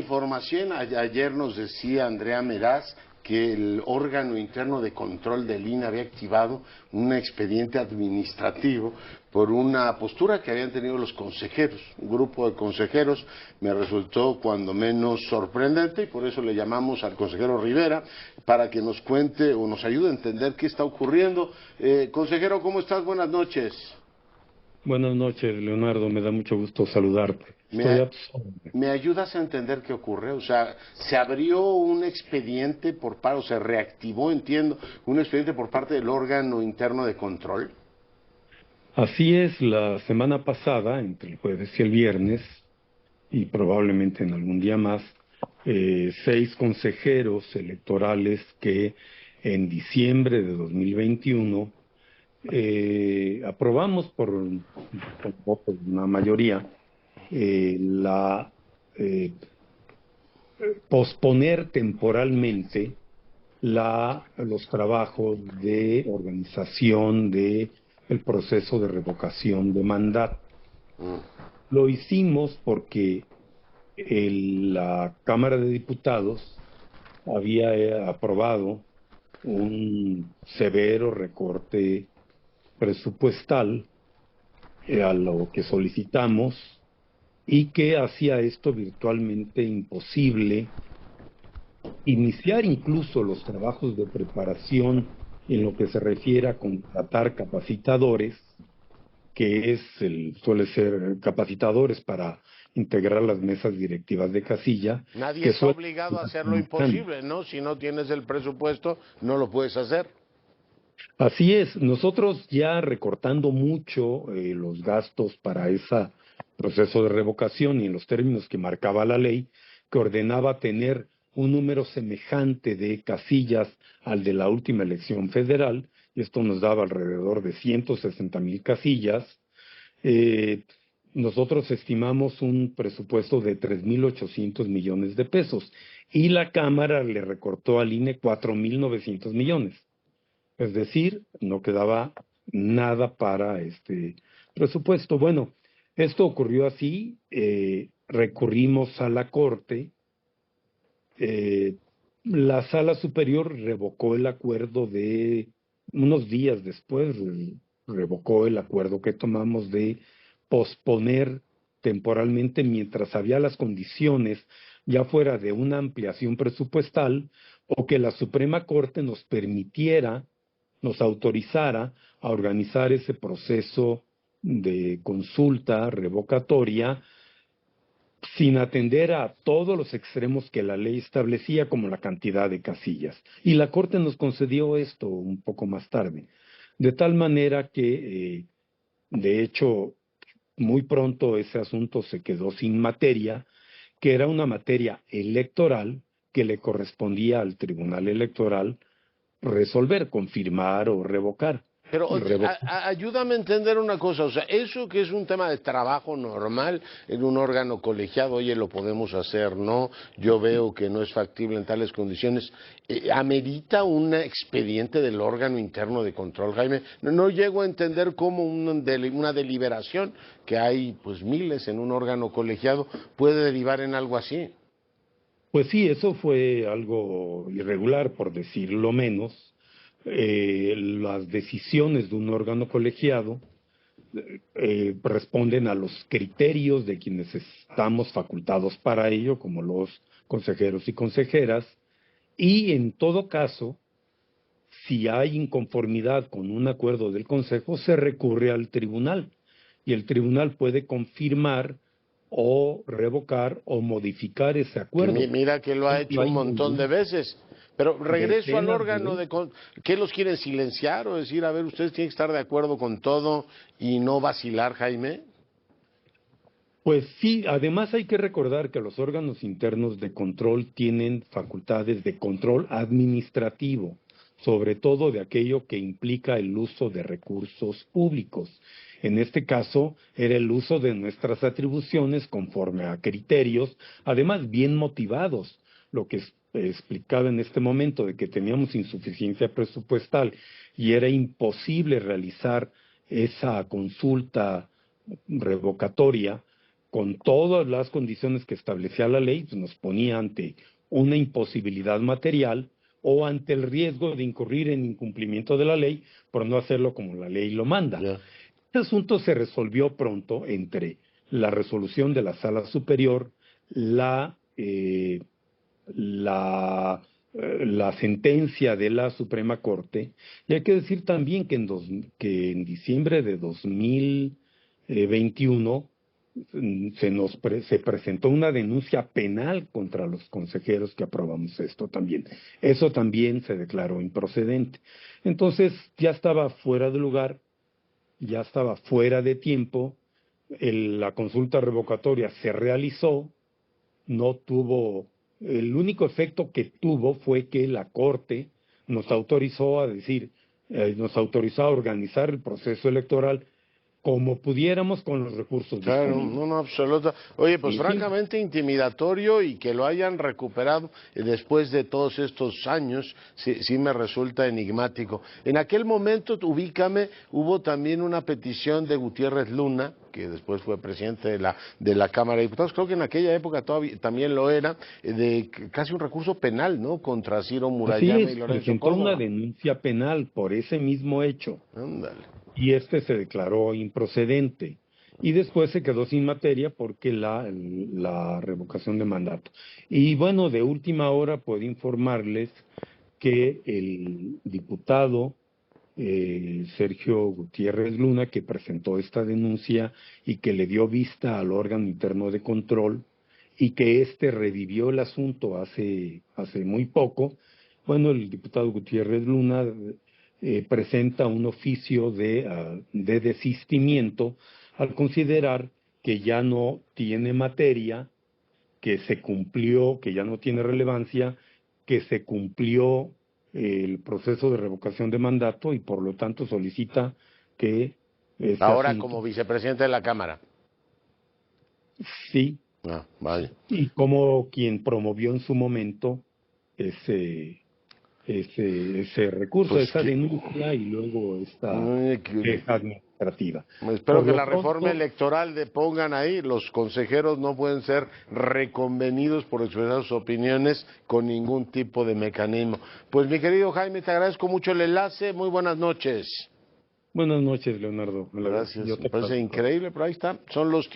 información. Ayer nos decía Andrea Meraz que el órgano interno de control del INE había activado un expediente administrativo por una postura que habían tenido los consejeros. Un grupo de consejeros me resultó cuando menos sorprendente y por eso le llamamos al consejero Rivera para que nos cuente o nos ayude a entender qué está ocurriendo. Consejero, ¿cómo estás? Buenas noches. Buenas noches, Leonardo, me da mucho gusto saludarte. Estoy a tus órdenes. ¿Me ayudas a entender qué ocurre? O sea, se abrió un expediente por parte, o se reactivó, entiendo, un expediente por parte del órgano interno de control. Así es, la semana pasada, entre el jueves y el viernes, y probablemente en algún día más, 6 consejeros electorales que en diciembre de 2021 aprobamos por voto de una mayoría la posponer temporalmente los trabajos de organización de el proceso de revocación de mandato. Lo hicimos porque la Cámara de Diputados había aprobado un severo recorte presupuestal a lo que solicitamos y que hacía esto virtualmente imposible iniciar incluso los trabajos de preparación en lo que se refiere a contratar capacitadores, que suele ser capacitadores para integrar las mesas directivas de casilla. Nadie está obligado a hacer lo imposible, ¿no? Si no tienes el presupuesto, no lo puedes hacer. Así es, nosotros ya recortando mucho los gastos para ese proceso de revocación y en los términos que marcaba la ley, que ordenaba tener un número semejante de casillas al de la última elección federal, y esto nos daba alrededor de 160,000 casillas. Nosotros estimamos un presupuesto de 3,800 millones de pesos y la Cámara le recortó al INE 4,900 millones. Es decir, no quedaba nada para este presupuesto. Bueno, esto ocurrió así, recurrimos a la Corte, la Sala Superior revocó el acuerdo de, unos días después, revocó el acuerdo que tomamos de posponer temporalmente mientras había las condiciones, ya fuera de una ampliación presupuestal o que la Suprema Corte nos permitiera, nos autorizara a organizar ese proceso de consulta revocatoria sin atender a todos los extremos que la ley establecía, como la cantidad de casillas. Y la Corte nos concedió esto un poco más tarde, de tal manera que, de hecho, muy pronto ese asunto se quedó sin materia, que era una materia electoral que le correspondía al Tribunal Electoral resolver, confirmar o revocar. Pero ayúdame a entender una cosa, o sea, eso que es un tema de trabajo normal en un órgano colegiado, oye, lo podemos hacer, ¿no? Yo veo que no es factible en tales condiciones. ¿Amerita un expediente del órgano interno de control, Jaime? No llego a entender cómo una deliberación, que hay pues miles en un órgano colegiado, puede derivar en algo así. Pues sí, eso fue algo irregular, por decirlo menos. Las decisiones de un órgano colegiado responden a los criterios de quienes estamos facultados para ello, como los consejeros y consejeras, y en todo caso, si hay inconformidad con un acuerdo del Consejo, se recurre al tribunal, y el tribunal puede confirmar o revocar o modificar ese acuerdo. Mira que lo ha hecho un montón de veces. Pero regreso al órgano ¿qué los quieren silenciar o decir, a ver, ustedes tienen que estar de acuerdo con todo y no vacilar, Jaime? Pues sí, además hay que recordar que los órganos internos de control tienen facultades de control administrativo, sobre todo de aquello que implica el uso de recursos públicos. En este caso, era el uso de nuestras atribuciones conforme a criterios, además bien motivados, lo que explicaba en este momento de que teníamos insuficiencia presupuestal y era imposible realizar esa consulta revocatoria. con todas las condiciones que establecía la ley, pues nos ponía ante una imposibilidad material o ante el riesgo de incurrir en incumplimiento de la ley por no hacerlo como la ley lo manda. Ya. Este asunto se resolvió pronto entre la resolución de la Sala Superior, la sentencia de la Suprema Corte, y hay que decir también que que en diciembre de 2021 se presentó una denuncia penal contra los consejeros que aprobamos esto también. Eso también se declaró improcedente. Entonces ya estaba fuera de lugar, ya estaba fuera de tiempo, la consulta revocatoria se realizó, no tuvo, el único efecto que tuvo fue que la Corte nos autorizó nos autorizó a organizar el proceso electoral como pudiéramos con los recursos Claro, disponibles. no, absoluta. Oye, pues Y sí, francamente intimidatorio y que lo hayan recuperado después de todos estos años, sí me resulta enigmático. En aquel momento, ubícame, hubo también una petición de Gutiérrez Luna, que después fue presidente de la Cámara de Diputados, creo que en aquella época todavía también lo era, de casi un recurso penal, ¿no?, contra Ciro así Murayama y es, Lorenzo presentó una Córdoba. denuncia penal por ese mismo hecho Ándale. y este se declaró improcedente. Y después se quedó sin materia porque la revocación de mandato. Y bueno, de última hora puedo informarles que el diputado Sergio Gutiérrez Luna, que presentó esta denuncia y que le dio vista al órgano interno de control y que éste revivió el asunto hace muy poco, bueno, el diputado Gutiérrez Luna presenta un oficio de desistimiento al considerar que ya no tiene materia, que se cumplió, que ya no tiene relevancia, que se cumplió el proceso de revocación de mandato y por lo tanto solicita que ese Ahora asunto como vicepresidente de la Cámara. sí, Ah, vale. y como quien promovió en su momento ese, ese recurso, Pues esa denuncia y luego esta que, queja administrativa. espero Por que lo la reforma pronto, electoral le pongan ahí, los consejeros no pueden ser reconvenidos por expresar sus opiniones con ningún tipo de mecanismo. Pues mi querido Jaime, te agradezco mucho el enlace, muy buenas noches. buenas noches, Leonardo. Gracias, Yo me te parece platico. increíble, pero ahí está, son los